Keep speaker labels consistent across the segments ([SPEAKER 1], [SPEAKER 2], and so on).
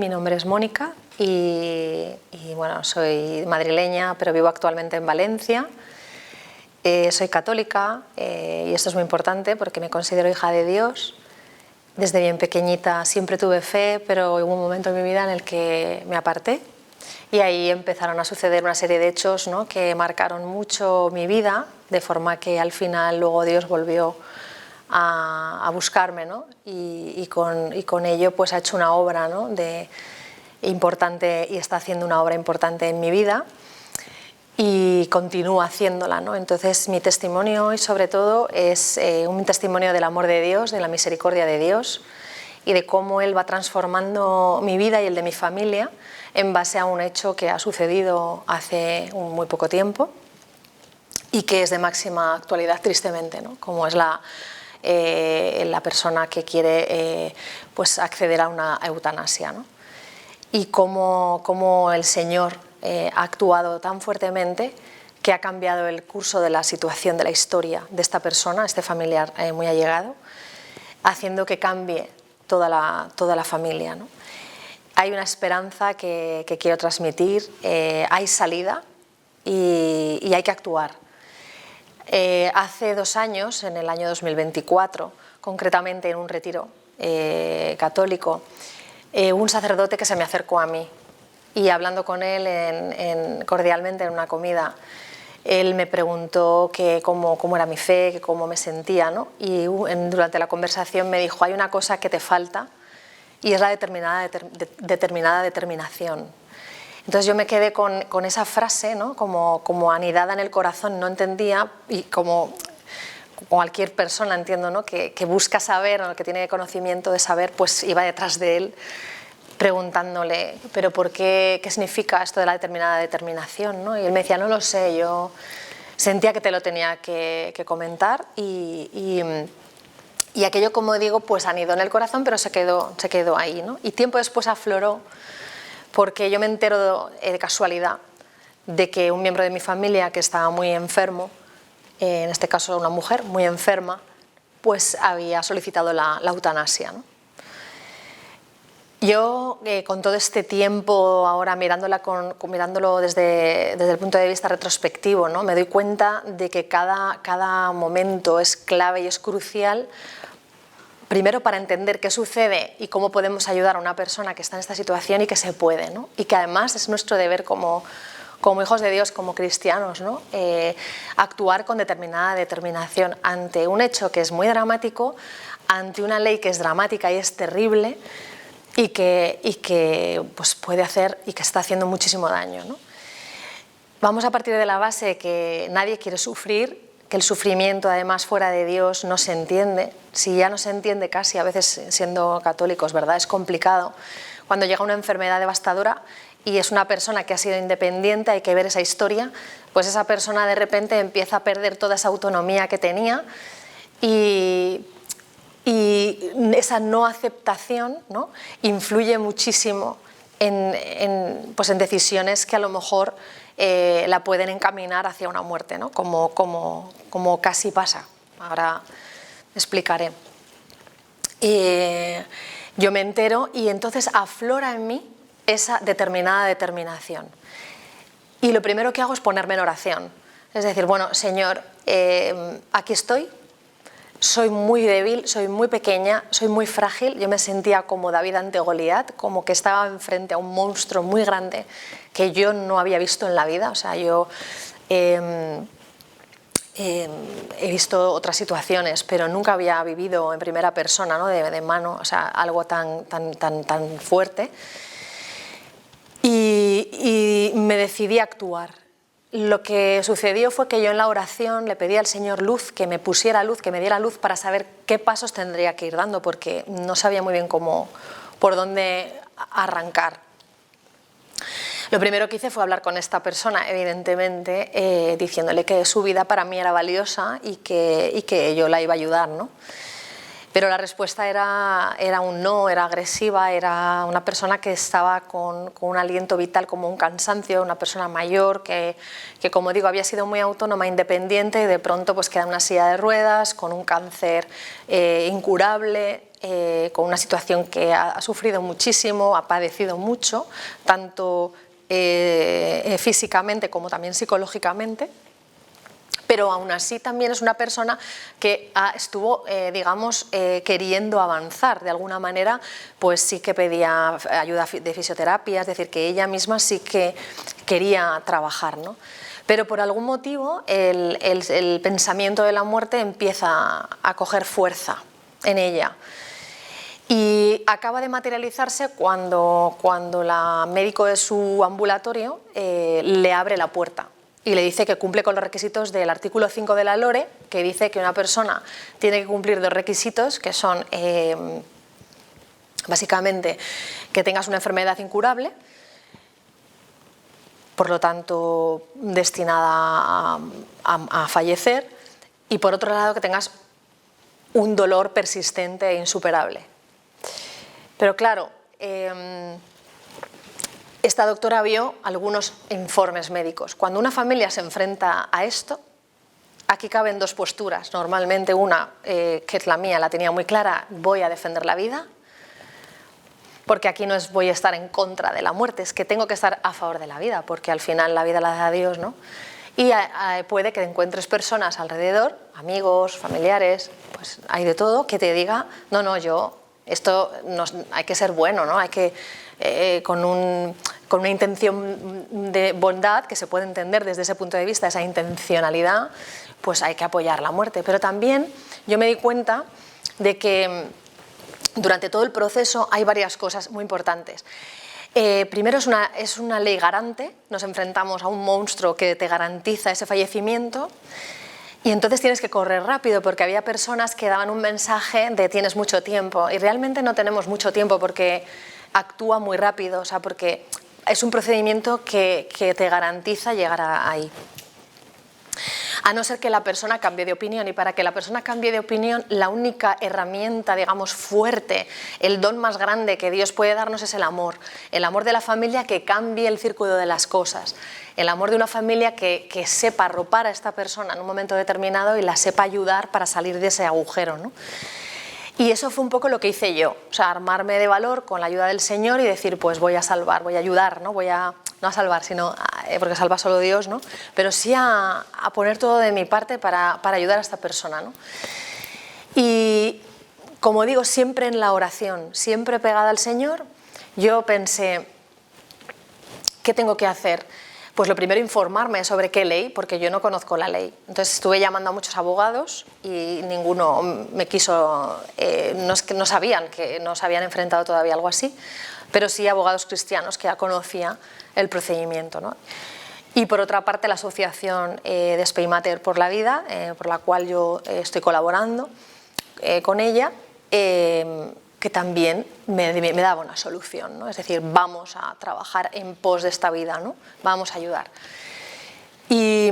[SPEAKER 1] Mi nombre es Mónica y bueno, soy madrileña, pero vivo actualmente en Valencia. Soy católica y esto es muy importante porque me considero hija de Dios. Desde bien pequeñita siempre tuve fe, pero hubo un momento en mi vida en el que me aparté y ahí empezaron a suceder una serie de hechos, ¿no?, que marcaron mucho mi vida, de forma que al final luego Dios volvió a buscarme, ¿no? y con ello pues ha hecho una obra, ¿no?, importante, y está haciendo una obra importante en mi vida y continúa haciéndola, ¿no? Entonces mi testimonio hoy sobre todo es un testimonio del amor de Dios, de la misericordia de Dios y de cómo Él va transformando mi vida y el de mi familia en base a un hecho que ha sucedido hace muy poco tiempo y que es de máxima actualidad, tristemente, ¿no?, como es la persona que quiere pues acceder a una eutanasia, ¿no? Y cómo el Señor ha actuado tan fuertemente que ha cambiado el curso de la situación, de la historia de esta persona, este familiar muy allegado, haciendo que cambie toda la familia, ¿no? Hay una esperanza que quiero transmitir, hay salida y hay que actuar. Hace 2 años, en el año 2024, concretamente en un retiro católico, un sacerdote que se me acercó a mí y hablando con él cordialmente en una comida, él me preguntó cómo era mi fe, cómo me sentía, ¿no? Y durante la conversación me dijo: hay una cosa que te falta y es la determinada determinación. Entonces yo me quedé con esa frase, ¿no?, como anidada en el corazón, no entendía, y como cualquier persona entiendo, ¿no?, que busca saber, o que tiene conocimiento de saber, pues iba detrás de él preguntándole: ¿pero por qué? ¿Qué significa esto de la determinada determinación, ¿no? Y él me decía: no lo sé, yo sentía que te lo tenía que comentar y aquello, como digo, pues anidó en el corazón, pero se quedó ahí, ¿no? Y tiempo después afloró porque yo me entero de casualidad de que un miembro de mi familia que estaba muy enfermo, en este caso una mujer muy enferma, pues había solicitado la eutanasia, ¿no? Yo con todo este tiempo ahora mirándolo desde el punto de vista retrospectivo, ¿no?, me doy cuenta de que cada momento es clave y es crucial. Primero, para entender qué sucede y cómo podemos ayudar a una persona que está en esta situación y que se puede, ¿no? Y que además es nuestro deber como hijos de Dios, como cristianos, ¿no?, actuar con determinada determinación ante un hecho que es muy dramático, ante una ley que es dramática y es terrible y que pues puede hacer y que está haciendo muchísimo daño, ¿no? Vamos a partir de la base que nadie quiere sufrir, que el sufrimiento además fuera de Dios no se entiende. Si ya no se entiende casi, a veces siendo católicos, ¿verdad?, es complicado. Cuando llega una enfermedad devastadora y es una persona que ha sido independiente, hay que ver esa historia, pues esa persona de repente empieza a perder toda esa autonomía que tenía y esa no aceptación, ¿no?, influye muchísimo en decisiones que a lo mejor la pueden encaminar hacia una muerte, ¿no?, como casi pasa. Ahora explicaré. Yo me entero y entonces aflora en mí esa determinada determinación. Y lo primero que hago es ponerme en oración. Es decir, bueno, Señor, aquí estoy. Soy muy débil, soy muy pequeña, soy muy frágil. Yo me sentía como David ante Goliat, como que estaba enfrente a un monstruo muy grande que yo no había visto en la vida. O sea, yo he visto otras situaciones, pero nunca había vivido en primera persona, ¿no?, de mano, o sea, algo tan fuerte. Y me decidí a actuar. Lo que sucedió fue que yo en la oración le pedí al Señor luz, que me pusiera luz, que me diera luz para saber qué pasos tendría que ir dando, porque no sabía muy bien por dónde arrancar. Lo primero que hice fue hablar con esta persona, evidentemente, diciéndole que su vida para mí era valiosa y que yo la iba a ayudar, ¿no? Pero la respuesta era un no, era agresiva, era una persona que estaba con un aliento vital como un cansancio, una persona mayor que como digo, había sido muy autónoma, independiente, y de pronto pues queda en una silla de ruedas, con un cáncer incurable, con una situación que ha sufrido muchísimo, ha padecido mucho, tanto físicamente como también psicológicamente, pero aún así también es una persona que estuvo, digamos, queriendo avanzar. De alguna manera, pues sí que pedía ayuda de fisioterapia, es decir, que ella misma sí que quería trabajar, ¿no? Pero por algún motivo el pensamiento de la muerte empieza a coger fuerza en ella. Y acaba de materializarse cuando la médico de su ambulatorio le abre la puerta y le dice que cumple con los requisitos del artículo 5 de la LORE, que dice que una persona tiene que cumplir dos requisitos, que son básicamente que tengas una enfermedad incurable, por lo tanto destinada a fallecer, y por otro lado que tengas un dolor persistente e insuperable. Pero claro, esta doctora vio algunos informes médicos. Cuando una familia se enfrenta a esto, aquí caben dos posturas. Normalmente una, que es la mía, la tenía muy clara: voy a defender la vida, porque aquí no es voy a estar en contra de la muerte, es que tengo que estar a favor de la vida, porque al final la vida la da Dios, ¿no? Y puede que encuentres personas alrededor, amigos, familiares, pues hay de todo, que te diga, no, esto hay que ser bueno, ¿no? Hay que, con una intención de bondad, que se puede entender desde ese punto de vista, esa intencionalidad, pues hay que apoyar la muerte. Pero también yo me di cuenta de que durante todo el proceso hay varias cosas muy importantes. Primero, es una ley garante, nos enfrentamos a un monstruo que te garantiza ese fallecimiento, y entonces tienes que correr rápido, porque había personas que daban un mensaje de tienes mucho tiempo, y realmente no tenemos mucho tiempo porque actúa muy rápido, o sea, porque es un procedimiento que te garantiza llegar ahí. A no ser que la persona cambie de opinión, y para que la persona cambie de opinión, la única herramienta, digamos, fuerte, el don más grande que Dios puede darnos es el amor de la familia, que cambie el círculo de las cosas, el amor de una familia que sepa arropar a esta persona en un momento determinado y la sepa ayudar para salir de ese agujero, ¿no? Y eso fue un poco lo que hice yo, o sea, armarme de valor con la ayuda del Señor y decir, pues voy a salvar, voy a ayudar, ¿no? No a salvar, sino porque salva solo Dios, ¿no? Pero sí a poner todo de mi parte para ayudar a esta persona, ¿no? Y como digo, siempre en la oración, siempre pegada al Señor, yo pensé, ¿qué tengo que hacer? Pues lo primero, informarme sobre qué ley, porque yo no conozco la ley. Entonces estuve llamando a muchos abogados y ninguno me quiso, no es que no sabían, que no se habían enfrentado todavía a algo así, pero sí abogados cristianos que ya conocían el procedimiento, ¿no? Y por otra parte, la asociación de Spaymater por la Vida, por la cual yo estoy colaborando con ella, que también me daba una solución, ¿no? Es decir, vamos a trabajar en pos de esta vida, ¿no? Vamos a ayudar. Y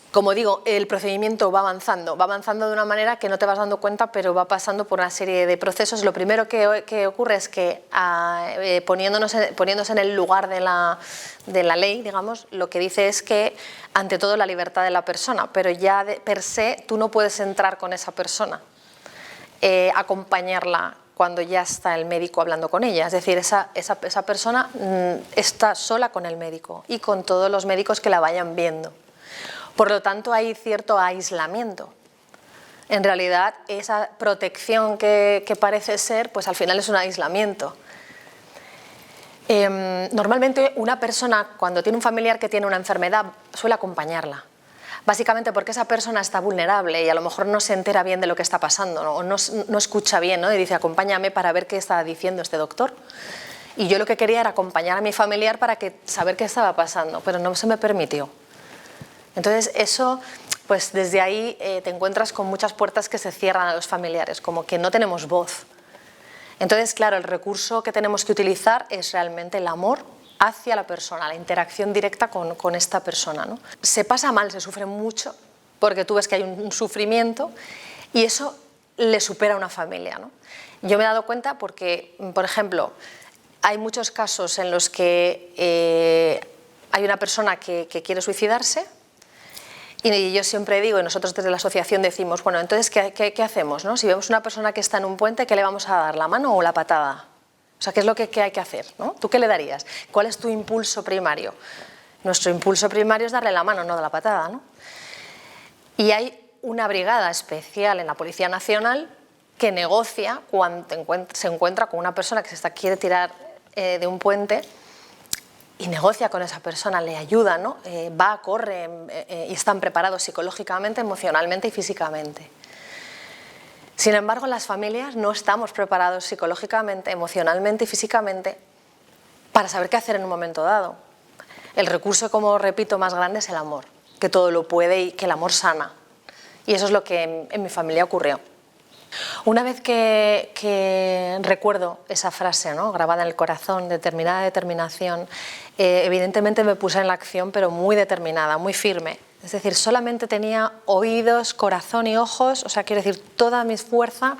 [SPEAKER 1] como digo, el procedimiento va avanzando de una manera que no te vas dando cuenta, pero va pasando por una serie de procesos. Lo primero que ocurre es que poniéndose en el lugar de la ley, digamos, lo que dice es que ante todo la libertad de la persona, pero ya per se tú no puedes entrar con esa persona, acompañarla cuando ya está el médico hablando con ella. Es decir, esa persona está sola con el médico y con todos los médicos que la vayan viendo. Por lo tanto, hay cierto aislamiento. En realidad, esa protección que parece ser, pues al final es un aislamiento. Normalmente una persona, cuando tiene un familiar que tiene una enfermedad, suele acompañarla. Básicamente porque esa persona está vulnerable y a lo mejor no se entera bien de lo que está pasando, ¿no? O no escucha bien, ¿no? Y dice, acompáñame para ver qué está diciendo este doctor. Y yo lo que quería era acompañar a mi familiar para saber qué estaba pasando, pero no se me permitió. Entonces eso, pues desde ahí te encuentras con muchas puertas que se cierran a los familiares, como que no tenemos voz. Entonces, claro, el recurso que tenemos que utilizar es realmente el amor hacia la persona, la interacción directa con esta persona, ¿no? Se pasa mal, se sufre mucho, porque tú ves que hay un sufrimiento y eso le supera a una familia, ¿no? Yo me he dado cuenta porque, por ejemplo, hay muchos casos en los que hay una persona que quiere suicidarse Y yo siempre digo, y nosotros desde la asociación decimos, bueno, entonces, ¿qué hacemos, ¿no? Si vemos una persona que está en un puente, ¿qué le vamos a dar, la mano o la patada? O sea, ¿qué es lo que hay que hacer, ¿no? ¿Tú qué le darías? ¿Cuál es tu impulso primario? Nuestro impulso primario es darle la mano, no la patada, ¿no? Y hay una brigada especial en la Policía Nacional que negocia cuando se encuentra con una persona que quiere tirar de un puente, y negocia con esa persona, le ayuda, ¿no? Va, corre, y están preparados psicológicamente, emocionalmente y físicamente. Sin embargo, las familias no estamos preparados psicológicamente, emocionalmente y físicamente para saber qué hacer en un momento dado. El recurso, como repito, más grande es el amor, que todo lo puede y que el amor sana. Y eso es lo que en mi familia ocurrió. Una vez que recuerdo esa frase, ¿no?, grabada en el corazón, determinada determinación, evidentemente me puse en la acción, pero muy determinada, muy firme. Es decir, solamente tenía oídos, corazón y ojos, o sea, quiero decir, toda mi fuerza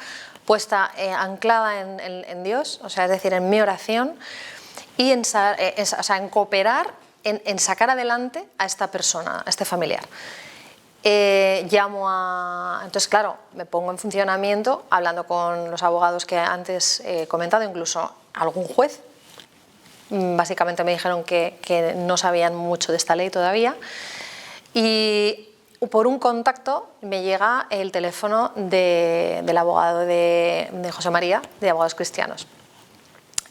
[SPEAKER 1] puesta anclada en Dios, o sea, es decir, en mi oración, y en cooperar, en sacar adelante a esta persona, a este familiar. Entonces, claro, me pongo en funcionamiento hablando con los abogados que antes he comentado, incluso algún juez. Básicamente me dijeron que no sabían mucho de esta ley todavía, y por un contacto me llega el teléfono del abogado de José María, de Abogados Cristianos,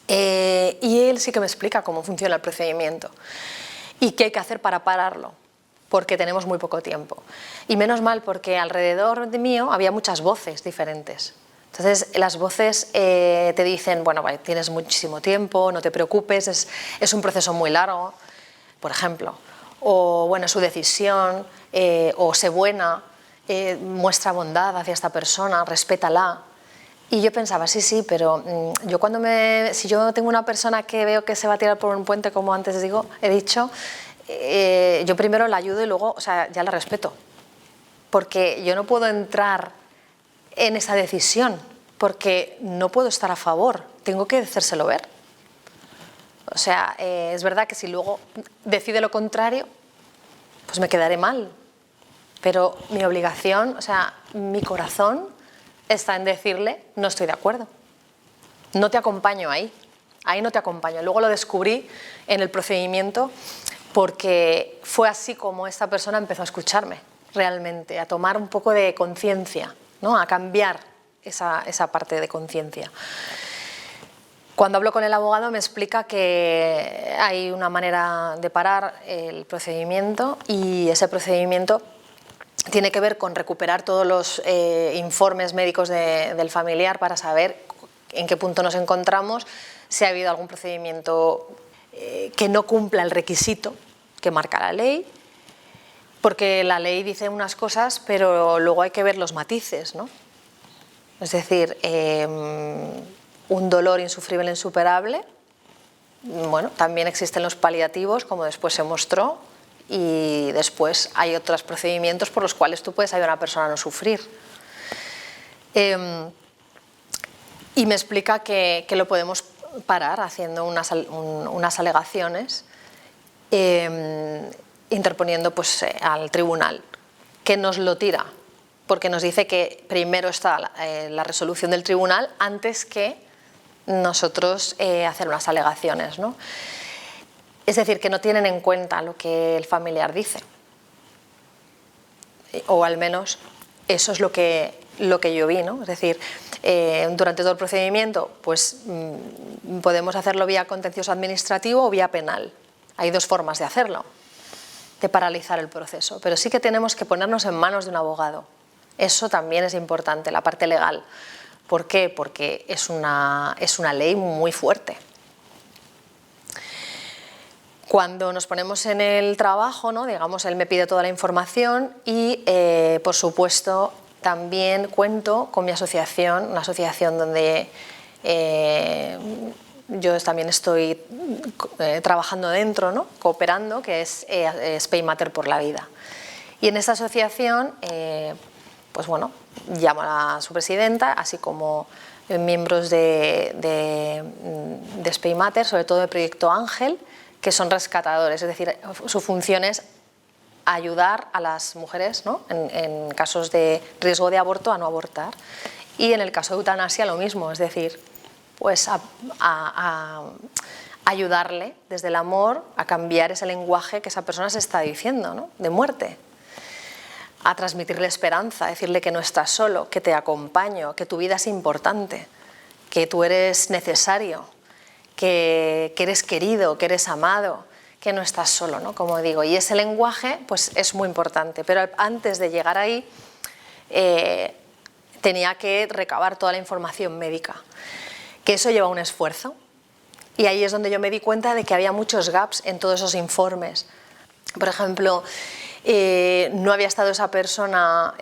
[SPEAKER 1] y él sí que me explica cómo funciona el procedimiento y qué hay que hacer para pararlo, porque tenemos muy poco tiempo. Y menos mal, porque alrededor de mío había muchas voces diferentes. Entonces las voces te dicen, bueno, vale, tienes muchísimo tiempo, no te preocupes, es un proceso muy largo, por ejemplo. O bueno, es su decisión, o sé buena, muestra bondad hacia esta persona, respétala. Y yo pensaba, sí, pero si yo tengo una persona que veo que se va a tirar por un puente, como antes he dicho, yo primero la ayudo y luego, o sea, ya la respeto, porque yo no puedo entrar en esa decisión, porque no puedo estar a favor, tengo que hacérselo ver. O sea, es verdad que si luego decide lo contrario, pues me quedaré mal, pero mi obligación, o sea, mi corazón está en decirle, no estoy de acuerdo, no te acompaño ahí no te acompaño. Luego lo descubrí en el procedimiento, porque fue así como esta persona empezó a escucharme realmente, a tomar un poco de conciencia, ¿no?, a cambiar esa parte de conciencia. Cuando hablo con el abogado me explica que hay una manera de parar el procedimiento, y ese procedimiento tiene que ver con recuperar todos los informes médicos del familiar para saber en qué punto nos encontramos, si ha habido algún procedimiento que no cumpla el requisito que marca la ley, porque la ley dice unas cosas, pero luego hay que ver los matices, ¿no? Es decir, un dolor insufrible, insuperable, bueno, también existen los paliativos, como después se mostró, y después hay otros procedimientos por los cuales tú puedes ayudar a una persona a no sufrir. Y me explica que lo podemos parar haciendo unas alegaciones, interponiendo pues, al tribunal, que nos lo tira, porque nos dice que primero está la resolución del tribunal antes que nosotros hacer unas alegaciones, ¿no? Es decir, que no tienen en cuenta lo que el familiar dice, o al menos eso es lo que yo vi, ¿no? Es decir, durante todo el procedimiento pues, podemos hacerlo vía contencioso administrativo o vía penal. Hay dos formas de hacerlo, de paralizar el proceso, pero sí que tenemos que ponernos en manos de un abogado. Eso también es importante, la parte legal. ¿Por qué? Porque es una ley muy fuerte. Cuando nos ponemos en el trabajo, ¿no?, digamos, él me pide toda la información y, por supuesto, también cuento con mi asociación, una asociación donde yo también estoy trabajando dentro, ¿no?, cooperando, que es Spaymatter por la Vida. Y en esta asociación, pues bueno, llamo a su presidenta, así como miembros de Spaymatter, sobre todo del Proyecto Ángel, que son rescatadores, es decir, su función es ayudar a las mujeres, ¿no?, en casos de riesgo de aborto a no abortar. Y en el caso de eutanasia lo mismo, es decir, pues a ayudarle desde el amor a cambiar ese lenguaje que esa persona se está diciendo, ¿no?, de muerte. A transmitirle esperanza, a decirle que no estás solo, que te acompaño, que tu vida es importante, que tú eres necesario, que eres querido, que eres amado, que no estás solo, ¿no?, como digo. Y ese lenguaje pues es muy importante, pero antes de llegar ahí tenía que recabar toda la información médica, que eso lleva un esfuerzo. Y ahí es donde yo me di cuenta de que había muchos gaps en todos esos informes. Por ejemplo, no había estado esa persona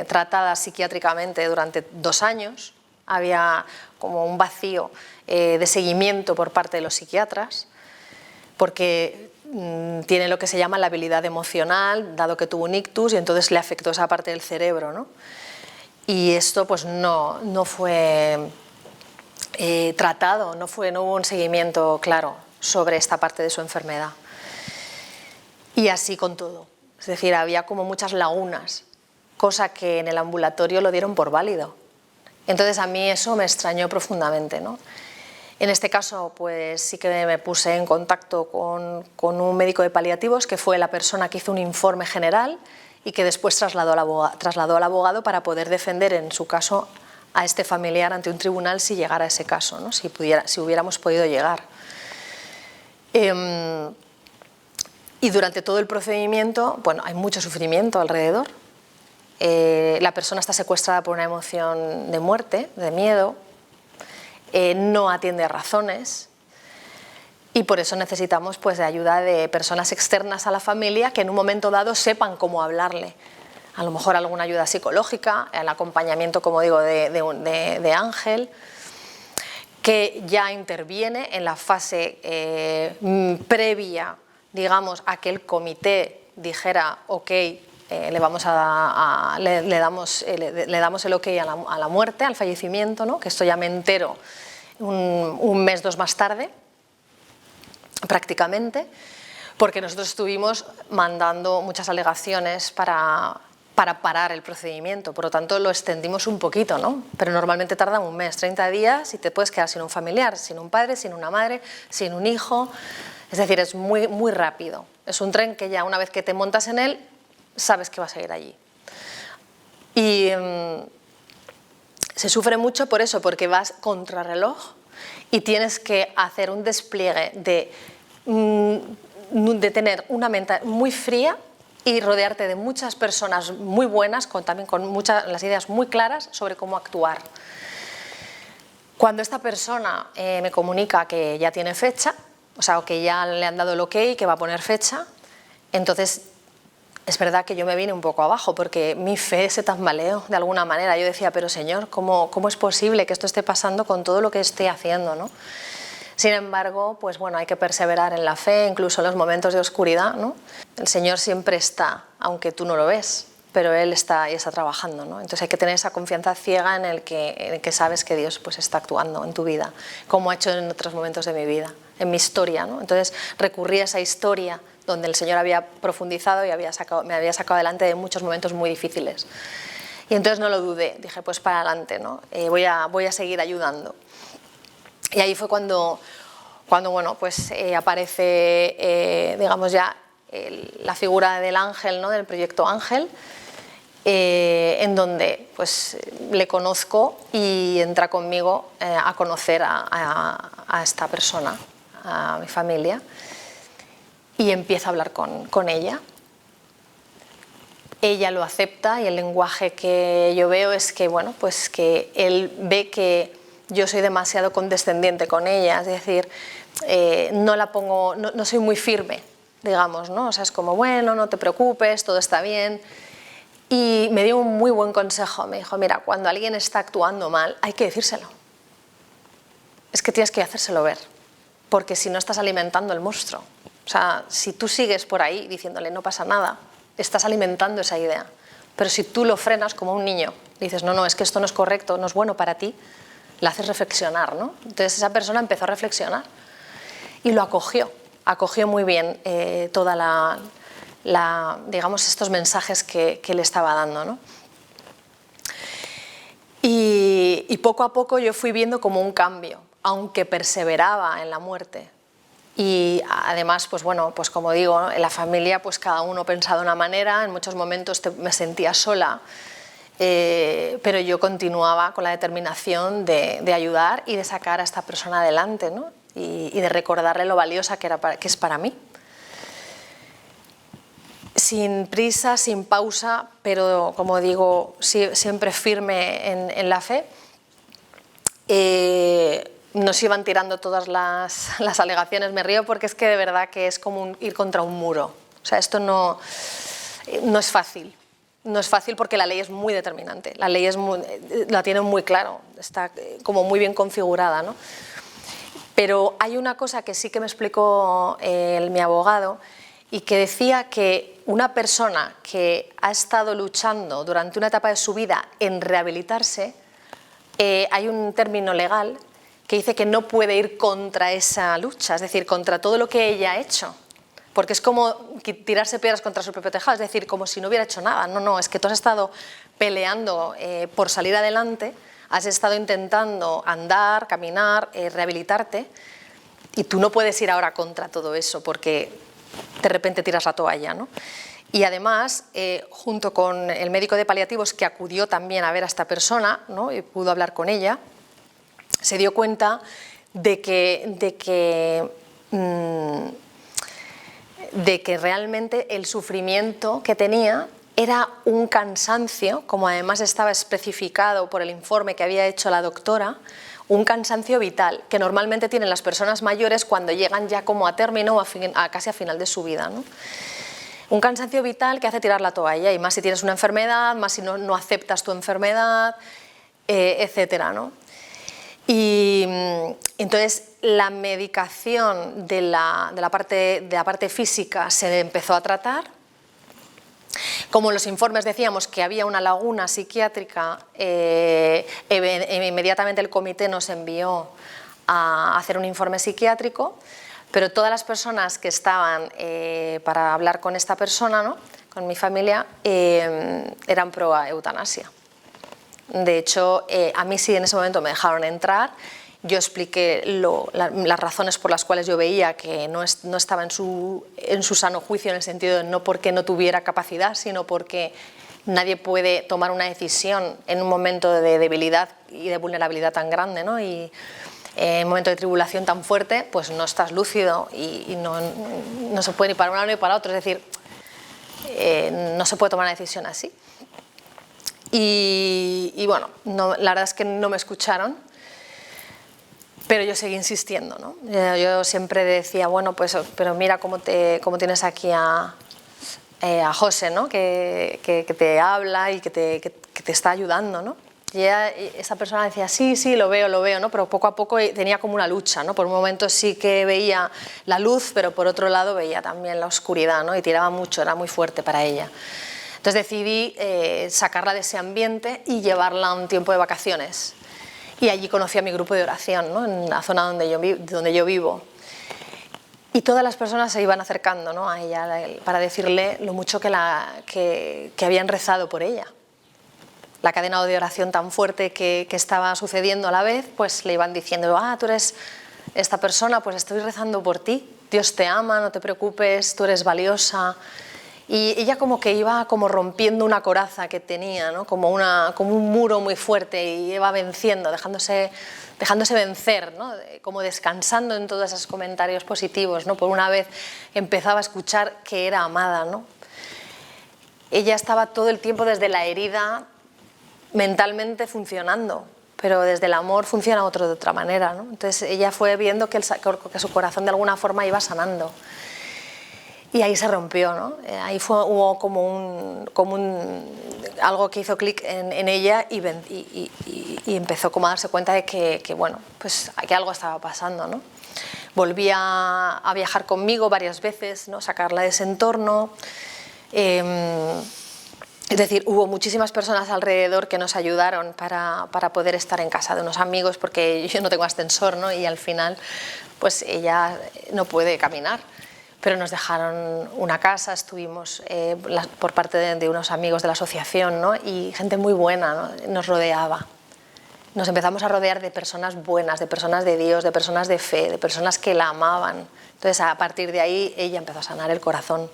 [SPEAKER 1] tratada psiquiátricamente durante 2 años, había como un vacío de seguimiento por parte de los psiquiatras, porque tiene lo que se llama la habilidad emocional, dado que tuvo un ictus y entonces le afectó esa parte del cerebro, ¿no? Y esto pues no fue tratado, no hubo un seguimiento claro sobre esta parte de su enfermedad. Y así con todo, es decir, había como muchas lagunas, cosa que en el ambulatorio lo dieron por válido. Entonces a mí eso me extrañó profundamente, ¿no? En este caso pues sí que me puse en contacto con un médico de paliativos, que fue la persona que hizo un informe general y que después trasladó al abogado para poder defender en su caso a este familiar ante un tribunal si llegara a ese caso, ¿no?, si hubiéramos podido llegar. Y durante todo el procedimiento, bueno, hay mucho sufrimiento alrededor. La persona está secuestrada por una emoción de muerte, de miedo, no atiende a razones y por eso necesitamos pues de ayuda de personas externas a la familia que en un momento dado sepan cómo hablarle. A lo mejor alguna ayuda psicológica, el acompañamiento, como digo, de Ángel, que ya interviene en la fase previa, digamos, a que el comité dijera ok, le damos el ok a la muerte, al fallecimiento, ¿no?, que esto ya me entero un mes, 2 más tarde, prácticamente, porque nosotros estuvimos mandando muchas alegaciones para parar el procedimiento, por lo tanto lo extendimos un poquito, ¿no?, pero normalmente tarda un mes, 30 días y te puedes quedar sin un familiar, sin un padre, sin una madre, sin un hijo, es decir, es muy, muy rápido, es un tren que ya una vez que te montas en él, sabes que vas a ir allí. Y se sufre mucho por eso, porque vas contrarreloj y tienes que hacer un despliegue de tener una mente muy fría y rodearte de muchas personas muy buenas, también con las ideas muy claras sobre cómo actuar. Cuando esta persona me comunica que ya tiene fecha, o sea, que ya le han dado el ok, que va a poner fecha, entonces es verdad que yo me vine un poco abajo porque mi fe se tambaleó de alguna manera. Yo decía, pero Señor, ¿cómo es posible que esto esté pasando con todo lo que esté haciendo, ¿no? Sin embargo, pues bueno, hay que perseverar en la fe, incluso en los momentos de oscuridad, ¿no? El Señor siempre está, aunque tú no lo ves, pero Él está y está trabajando, ¿no? Entonces hay que tener esa confianza ciega en el que sabes que Dios pues está actuando en tu vida, como ha hecho en otros momentos de mi vida, en mi historia, ¿no? Entonces recurrí a esa historia donde el Señor había profundizado y me había sacado adelante de muchos momentos muy difíciles. Y entonces no lo dudé, dije pues para adelante, ¿no? Voy a seguir ayudando. Y ahí fue cuando bueno, pues aparece, digamos ya, la figura del ángel, ¿no?, del proyecto Ángel, en donde pues le conozco y entra conmigo a conocer a esta persona, a mi familia, y empiezo a hablar con ella. Ella lo acepta y el lenguaje que yo veo es que, bueno, pues que él ve que yo soy demasiado condescendiente con ella, es decir, no soy muy firme, digamos, ¿no? O sea, es como, bueno, no te preocupes, todo está bien. Y me dio un muy buen consejo, me dijo, mira, cuando alguien está actuando mal, hay que decírselo. Es que tienes que hacérselo ver, porque si no estás alimentando el monstruo. O sea, si tú sigues por ahí diciéndole no pasa nada, estás alimentando esa idea. Pero si tú lo frenas como un niño, dices, no, es que esto no es correcto, no es bueno para ti, le haces reflexionar, ¿no? Entonces esa persona empezó a reflexionar y lo acogió muy bien toda digamos, estos mensajes que le estaba dando, ¿no? Y poco a poco yo fui viendo como un cambio, aunque perseveraba en la muerte. Y además, pues bueno, pues como digo, ¿no?, en la familia pues cada uno pensaba de una manera, en muchos momentos me sentía sola, pero yo continuaba con la determinación de ayudar y de sacar a esta persona adelante, ¿no? Y de recordarle lo valiosa que es para mí. Sin prisa, sin pausa, pero como digo, siempre firme en la fe. Nos iban tirando todas las alegaciones, me río porque es que de verdad que es como ir contra un muro. O sea, esto no es fácil. No es fácil porque la ley es muy determinante, la ley la tienen muy claro, está como muy bien configurada, ¿no? Pero hay una cosa que sí que me explicó mi abogado, y que decía que una persona que ha estado luchando durante una etapa de su vida en rehabilitarse, hay un término legal que dice que no puede ir contra esa lucha, es decir, contra todo lo que ella ha hecho, porque es como tirarse piedras contra su propio tejado, es decir, como si no hubiera hecho nada. No, es que tú has estado peleando por salir adelante, has estado intentando andar, caminar, rehabilitarte, y tú no puedes ir ahora contra todo eso porque de repente tiras la toalla, ¿no? Y además, junto con el médico de paliativos que acudió también a ver a esta persona, ¿no?, y pudo hablar con ella, se dio cuenta de que realmente el sufrimiento que tenía era un cansancio, como además estaba especificado por el informe que había hecho la doctora, un cansancio vital que normalmente tienen las personas mayores cuando llegan ya como a término o casi a final de su vida, ¿no? Un cansancio vital que hace tirar la toalla, y más si tienes una enfermedad, más si no aceptas tu enfermedad, etcétera, ¿no? Y entonces la medicación de la parte física se empezó a tratar. Como en los informes decíamos que había una laguna psiquiátrica, inmediatamente el comité nos envió a hacer un informe psiquiátrico, pero todas las personas que estaban para hablar con esta persona, ¿no?, con mi familia, eran pro eutanasia. De hecho, a mí sí en ese momento me dejaron entrar. Yo expliqué las razones por las cuales yo veía que no estaba en su sano juicio, en el sentido de no porque no tuviera capacidad, sino porque nadie puede tomar una decisión en un momento de debilidad y de vulnerabilidad tan grande, ¿no? Y en un momento de tribulación tan fuerte, pues no estás lúcido y no se puede ni para un lado ni para otro, es decir, no se puede tomar una decisión así. Y bueno, la verdad es que no me escucharon. Pero yo seguí insistiendo, ¿no? Yo siempre decía, bueno, pues, pero mira cómo tienes aquí a José, ¿no?, que te habla y que te está ayudando, ¿no? Y esa persona decía, sí, lo veo, ¿no? Pero poco a poco tenía como una lucha, ¿no? Por un momento sí que veía la luz, pero por otro lado veía también la oscuridad, ¿no? Y tiraba mucho, era muy fuerte para ella. Entonces decidí sacarla de ese ambiente y llevarla a un tiempo de vacaciones. Y allí conocí a mi grupo de oración, ¿no?, en la zona donde yo vivo. Y todas las personas se iban acercando, ¿no?, a ella para decirle lo mucho que habían rezado por ella. La cadena de oración tan fuerte que estaba sucediendo a la vez, pues le iban diciendo, tú eres esta persona, pues estoy rezando por ti, Dios te ama, no te preocupes, tú eres valiosa. Y ella como que iba como rompiendo una coraza que tenía, ¿no?, como un muro muy fuerte, y iba venciendo, dejándose vencer, ¿no?, como descansando en todos esos comentarios positivos, ¿no? Por una vez empezaba a escuchar que era amada, ¿no? Ella estaba todo el tiempo desde la herida mentalmente funcionando, pero desde el amor funciona de otra manera, ¿no? Entonces ella fue viendo que su corazón de alguna forma iba sanando. Y ahí se rompió, ¿no? Ahí hubo como algo que hizo clic en ella y empezó como a darse cuenta de que bueno, pues que algo estaba pasando, ¿no? Volví a viajar conmigo varias veces, ¿no?, sacarla de ese entorno. Es decir, hubo muchísimas personas alrededor que nos ayudaron para poder estar en casa de unos amigos, porque yo no tengo ascensor, ¿no? Y al final pues ella no puede caminar. pero nos dejaron una casa, estuvimos por parte de unos amigos de la asociación, ¿no? Y gente muy buena, ¿no? Nos rodeaba. Nos empezamos a rodear de personas buenas, de personas de Dios, de personas de fe, de personas que la amaban. Entonces, a partir de ahí, ella empezó a sanar el corazón.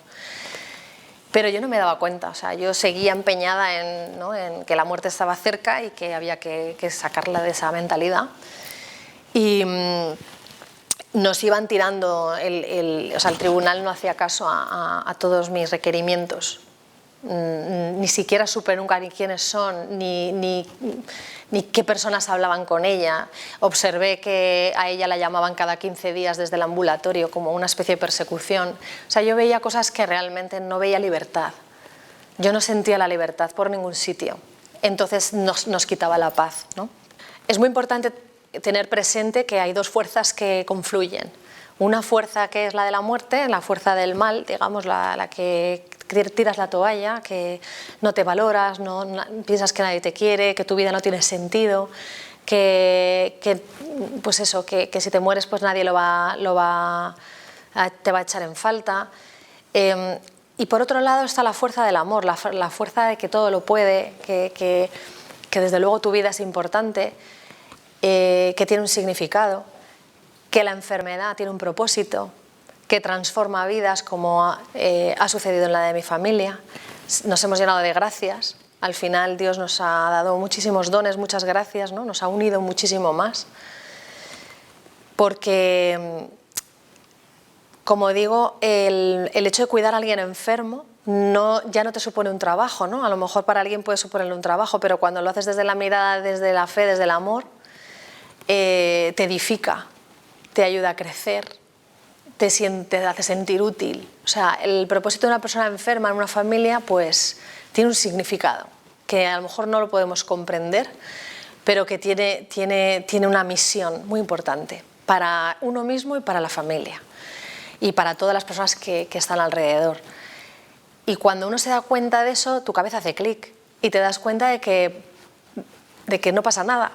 [SPEAKER 1] Pero yo no me daba cuenta, o sea, yo seguía empeñada en, ¿no?, en que la muerte estaba cerca y que había que sacarla de esa mentalidad. Y nos iban tirando, o sea, el tribunal no hacía caso a todos mis requerimientos. Ni siquiera supe nunca ni quiénes son, ni qué personas hablaban con ella. Observé que a ella la llamaban cada 15 días desde el ambulatorio, como una especie de persecución. O sea, yo veía cosas que realmente no veía libertad. Yo no sentía la libertad por ningún sitio. Entonces nos quitaba la paz, ¿no? Es muy importante tener presente que hay dos fuerzas que confluyen. Una fuerza que es la de la muerte, la fuerza del mal, digamos, la que tiras la toalla, que no te valoras, piensas que nadie te quiere, que tu vida no tiene sentido, pues eso, que si te mueres pues nadie te va a echar en falta. Y por otro lado está la fuerza del amor, la fuerza de que todo lo puede, que desde luego tu vida es importante, que tiene un significado, que la enfermedad tiene un propósito, que transforma vidas, como ha sucedido en la de mi familia. Nos hemos llenado de gracias. Al final Dios nos ha dado muchísimos dones, muchas gracias, ¿no? Nos ha unido muchísimo más. Porque, como digo, el hecho de cuidar a alguien enfermo ya no te supone un trabajo, ¿no? A lo mejor para alguien puede suponerle un trabajo, pero cuando lo haces desde la mirada, desde la fe, desde el amor, te edifica, te ayuda a crecer, te hace sentir útil. O sea, el propósito de una persona enferma en una familia pues tiene un significado que a lo mejor no lo podemos comprender, pero que tiene una misión muy importante para uno mismo y para la familia y para todas las personas que están alrededor. Y cuando uno se da cuenta de eso, tu cabeza hace clic y te das cuenta de que no pasa nada.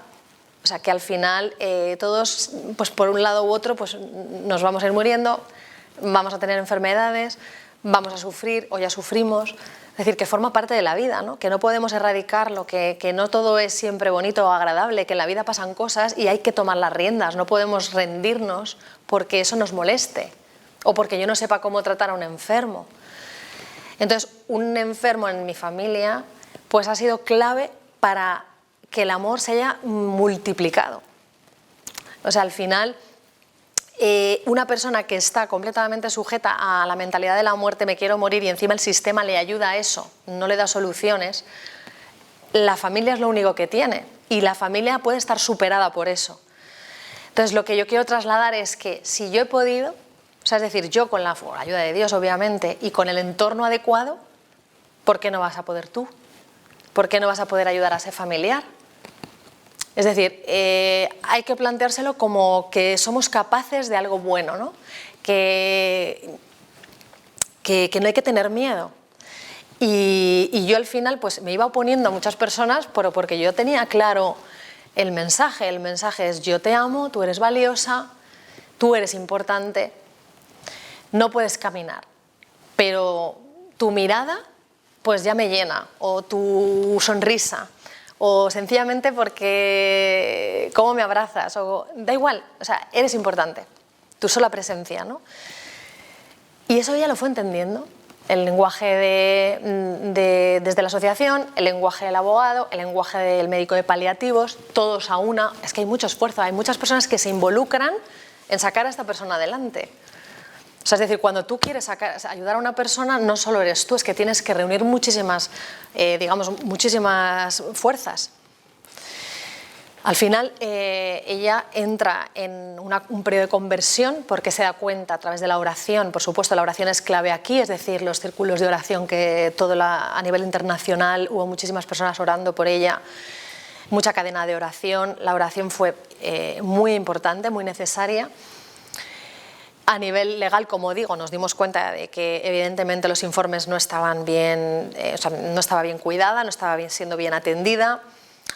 [SPEAKER 1] O sea, que al final todos, pues por un lado u otro, pues nos vamos a ir muriendo, vamos a tener enfermedades, vamos a sufrir o ya sufrimos. Es decir, que forma parte de la vida, ¿no? Que no podemos erradicarlo, que no todo es siempre bonito o agradable, que en la vida pasan cosas y hay que tomar las riendas. No podemos rendirnos porque eso nos moleste o porque yo no sepa cómo tratar a un enfermo. Entonces, un enfermo en mi familia pues ha sido clave para que el amor se haya multiplicado. O sea, al final, una persona que está completamente sujeta a la mentalidad de la muerte, me quiero morir, y encima el sistema le ayuda a eso, no le da soluciones, la familia es lo único que tiene y la familia puede estar superada por eso. Entonces, lo que yo quiero trasladar es que si yo he podido, o sea, es decir, yo con la ayuda de Dios, obviamente, y con el entorno adecuado, ¿por qué no vas a poder tú? ¿Por qué no vas a poder ayudar a ese familiar? Es decir, hay que planteárselo como que somos capaces de algo bueno, ¿no? Que no hay que tener miedo. Y yo al final pues me iba oponiendo a muchas personas, pero porque yo tenía claro el mensaje. El mensaje es: yo te amo, tú eres valiosa, tú eres importante, no puedes caminar, pero tu mirada pues ya me llena, o tu sonrisa, o sencillamente porque cómo me abrazas, o da igual, o sea, eres importante, tu sola presencia, ¿no? Y eso ella lo fue entendiendo, el lenguaje desde la asociación, el lenguaje del abogado, el lenguaje del médico de paliativos, todos a una. Es que hay mucho esfuerzo, hay muchas personas que se involucran en sacar a esta persona adelante. O sea, es decir, cuando tú quieres ayudar a una persona, no solo eres tú, es que tienes que reunir muchísimas, muchísimas fuerzas. Al final, ella entra en un periodo de conversión porque se da cuenta a través de la oración. Por supuesto, la oración es clave aquí, es decir, los círculos de oración que a nivel internacional hubo muchísimas personas orando por ella, mucha cadena de oración. La oración fue muy importante, muy necesaria. A nivel legal, como digo, nos dimos cuenta de que evidentemente los informes no estaban bien, no estaba bien cuidada, no estaba siendo bien atendida,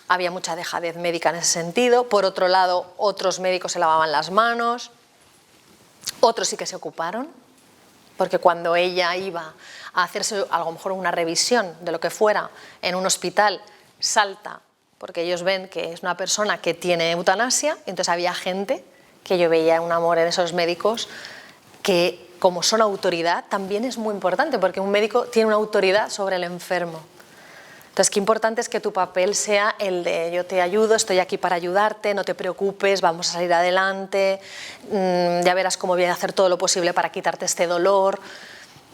[SPEAKER 1] había mucha dejadez médica en ese sentido. Por otro lado, otros médicos se lavaban las manos, otros sí que se ocuparon, porque cuando ella iba a hacerse a lo mejor una revisión de lo que fuera en un hospital, salta, porque ellos ven que es una persona que tiene eutanasia, entonces había gente que yo veía un amor en esos médicos que, como son autoridad, también es muy importante, porque un médico tiene una autoridad sobre el enfermo. Entonces, qué importante es que tu papel sea el de yo te ayudo, estoy aquí para ayudarte, no te preocupes, vamos a salir adelante, ya verás cómo voy a hacer todo lo posible para quitarte este dolor,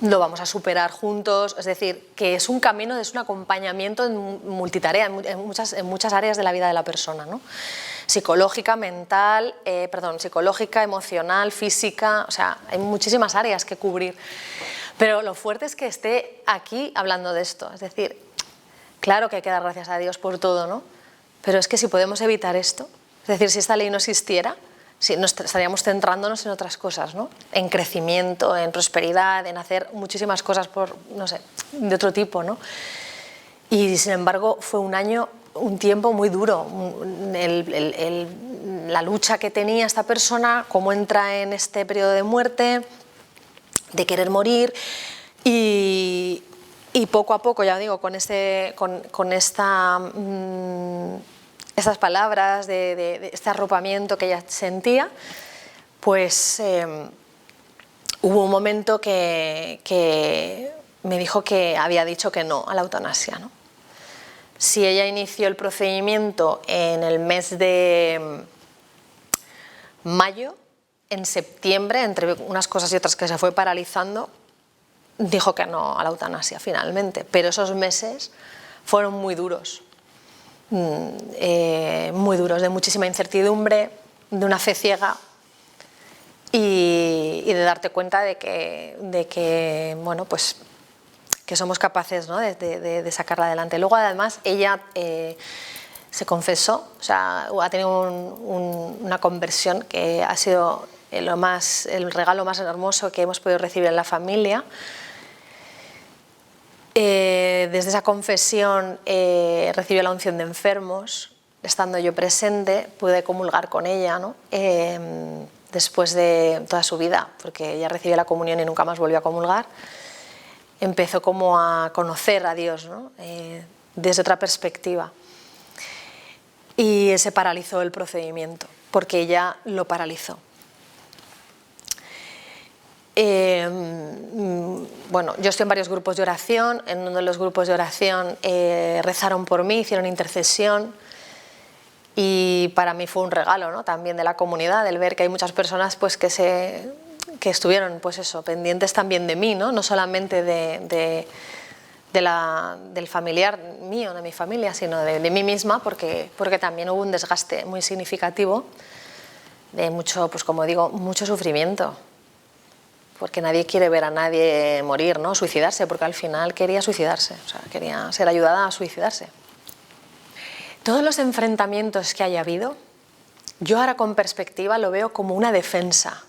[SPEAKER 1] lo vamos a superar juntos. Es decir, que es un camino, es un acompañamiento en multitarea, en muchas áreas de la vida de la persona, ¿no? Psicológica, psicológica, emocional, física, o sea, hay muchísimas áreas que cubrir. Pero lo fuerte es que esté aquí hablando de esto, es decir, claro que hay que dar gracias a Dios por todo, ¿no? Pero es que si podemos evitar esto, es decir, si esta ley no existiera, si estaríamos centrándonos en otras cosas, ¿no? En crecimiento, en prosperidad, en hacer muchísimas cosas no sé, de otro tipo, ¿no? Y sin embargo fue un tiempo muy duro, la lucha que tenía esta persona, cómo entra en este periodo de muerte, de querer morir, y poco a poco, ya digo, con estas palabras, de este arropamiento que ella sentía, pues hubo un momento que me dijo que había dicho que no a la eutanasia, ¿no? Si ella inició el procedimiento en el mes de mayo, en septiembre, entre unas cosas y otras que se fue paralizando, dijo que no a la eutanasia finalmente, pero esos meses fueron muy duros, de muchísima incertidumbre, de una fe ciega y de darte cuenta de que bueno, pues que somos capaces, ¿no?, de sacarla adelante. Luego, además, ella se confesó, o sea, ha tenido una conversión que ha sido el regalo más hermoso que hemos podido recibir en la familia. Desde esa confesión recibió la unción de enfermos, estando yo presente, pude comulgar con ella, ¿no? Después de toda su vida, porque ella recibió la comunión y nunca más volvió a comulgar. Empezó como a conocer a Dios, ¿no? Desde otra perspectiva. Y se paralizó el procedimiento, porque ella lo paralizó. Bueno, yo estoy en varios grupos de oración. En uno de los grupos de oración rezaron por mí, hicieron intercesión, y para mí fue un regalo, ¿no?, también de la comunidad, el ver que hay muchas personas pues que estuvieron, pues eso, pendientes también de mí, ¿no? No solamente del familiar mío, de mi familia, sino de mí misma, porque también hubo un desgaste muy significativo de mucho, pues como digo, mucho sufrimiento, porque nadie quiere ver a nadie morir, ¿no?, suicidarse, porque al final quería suicidarse, o sea, quería ser ayudada a suicidarse. Todos los enfrentamientos que haya habido, yo ahora con perspectiva lo veo como una defensa,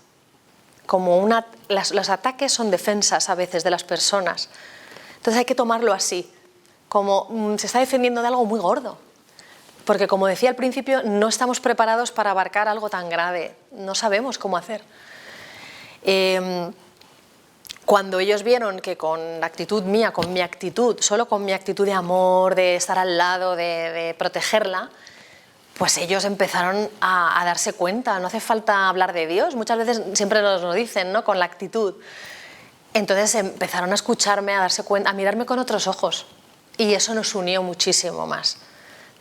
[SPEAKER 1] los ataques son defensas a veces de las personas, entonces hay que tomarlo así, como se está defendiendo de algo muy gordo, porque como decía al principio, no estamos preparados para abarcar algo tan grave, no sabemos cómo hacer. Cuando ellos vieron que con la actitud mía, con mi actitud, solo con mi actitud de amor, de estar al lado, de protegerla, pues ellos empezaron a darse cuenta. No hace falta hablar de Dios, muchas veces siempre nos lo dicen, ¿no?, con la actitud. Entonces empezaron a escucharme, a darse cuenta, a mirarme con otros ojos, y eso nos unió muchísimo más.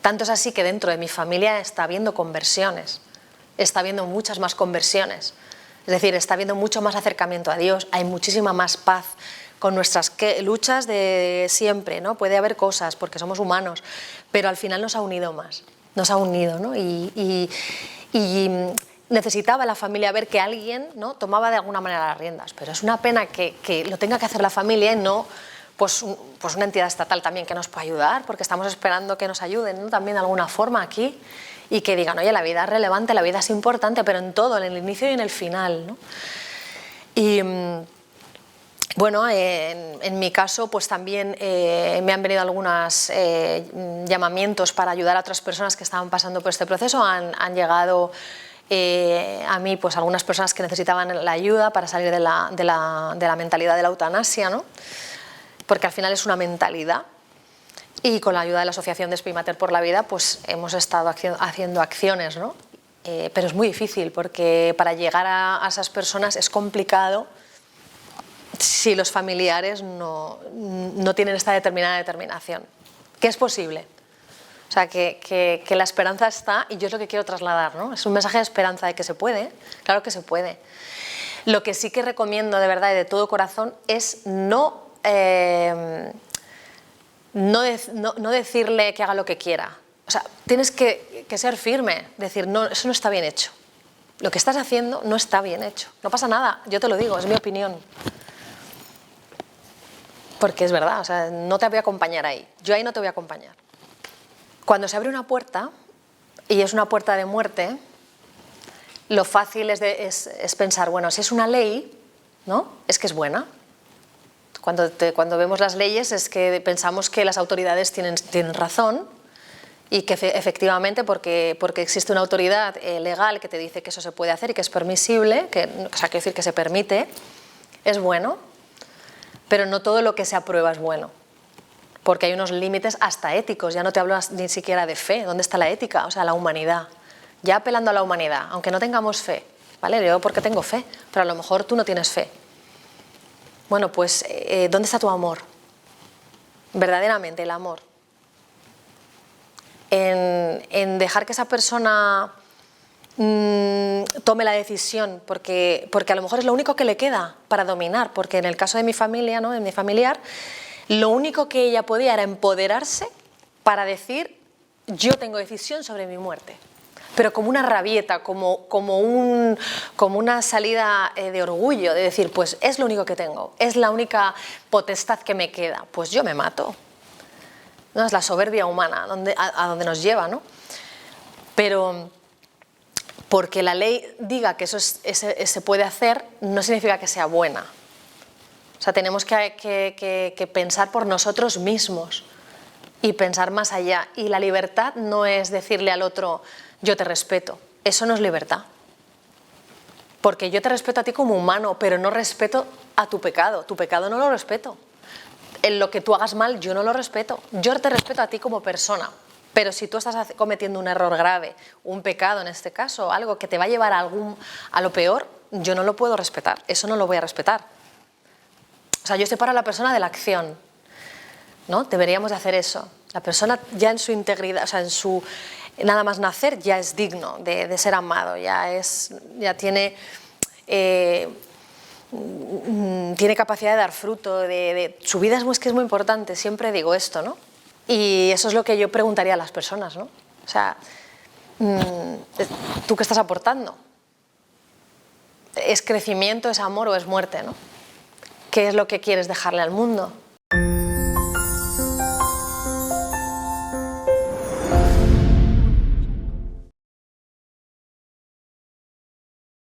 [SPEAKER 1] Tanto es así que dentro de mi familia está habiendo conversiones, está habiendo muchas más conversiones. Es decir, está habiendo mucho más acercamiento a Dios, hay muchísima más paz con nuestras luchas de siempre, ¿no? Puede haber cosas, porque somos humanos, pero al final nos ha unido más, nos ha unido, ¿no? Y necesitaba la familia ver que alguien, ¿no?, tomaba de alguna manera las riendas, pero es una pena que lo tenga que hacer la familia y no pues una entidad estatal también que nos pueda ayudar, porque estamos esperando que nos ayuden, ¿no?, también de alguna forma aquí, y que digan, oye, la vida es relevante, la vida es importante, pero en todo, en el inicio y en el final, ¿no? Y bueno, en mi caso, pues también me han venido algunos llamamientos para ayudar a otras personas que estaban pasando por este proceso. Han llegado a mí, pues algunas personas que necesitaban la ayuda para salir de la mentalidad de la eutanasia, ¿no? Porque al final es una mentalidad. Y con la ayuda de la Asociación Despi Mater por la Vida, pues hemos estado haciendo acciones, ¿no? Pero es muy difícil, porque para llegar a esas personas es complicado si los familiares no tienen esta determinada determinación. Que es posible. O sea, que la esperanza está, y yo es lo que quiero trasladar, ¿no? Es un mensaje de esperanza, de que se puede, claro que se puede. Lo que sí que recomiendo de verdad y de todo corazón es no decirle que haga lo que quiera. O sea, tienes que ser firme, decir, no, eso no está bien hecho. Lo que estás haciendo no está bien hecho. No pasa nada, yo te lo digo, es mi opinión. Porque es verdad, o sea, no te voy a acompañar ahí. Yo ahí no te voy a acompañar. Cuando se abre una puerta, y es una puerta de muerte, lo fácil es pensar, bueno, si es una ley, ¿no? Es que es buena. Cuando vemos las leyes es que pensamos que las autoridades tienen razón y que efectivamente porque existe una autoridad legal que te dice que eso se puede hacer y que es permisible, o sea, quiero decir que se permite, es bueno, pero no todo lo que se aprueba es bueno. Porque hay unos límites hasta éticos, ya no te hablo ni siquiera de fe. ¿Dónde está la ética? O sea, la humanidad. Ya apelando a la humanidad, aunque no tengamos fe, ¿vale? Yo porque tengo fe, pero a lo mejor tú no tienes fe. Bueno, pues, ¿dónde está tu amor? Verdaderamente, el amor. En dejar que esa persona tome la decisión, porque a lo mejor es lo único que le queda para dominar, porque en el caso de mi familia, ¿no? De mi familiar, lo único que ella podía era empoderarse para decir, yo tengo decisión sobre mi muerte. Pero como una rabieta, como una salida de orgullo, de decir, pues es lo único que tengo, es la única potestad que me queda, pues yo me mato. ¿No? Es la soberbia humana a donde nos lleva, ¿no? Pero porque la ley diga que eso se puede hacer, no significa que sea buena. O sea, tenemos que pensar por nosotros mismos y pensar más allá. Y la libertad no es decirle al otro, yo te respeto. Eso no es libertad. Porque yo te respeto a ti como humano, pero no respeto a tu pecado. Tu pecado no lo respeto. En lo que tú hagas mal, yo no lo respeto. Yo te respeto a ti como persona. Pero si tú estás cometiendo un error grave, un pecado en este caso, algo que te va a llevar a lo peor, yo no lo puedo respetar. Eso no lo voy a respetar. O sea, yo separo a la persona de la acción, ¿no? Deberíamos de hacer eso. La persona ya en su integridad, o sea, en su nada más nacer ya es digno de ser amado, ya tiene capacidad de dar fruto, su vida es que es muy importante, siempre digo esto, ¿no? Y eso es lo que yo preguntaría a las personas, ¿no? O sea, ¿tú qué estás aportando? ¿Es crecimiento, es amor o es muerte, ¿no? ¿Qué es lo que quieres dejarle al mundo?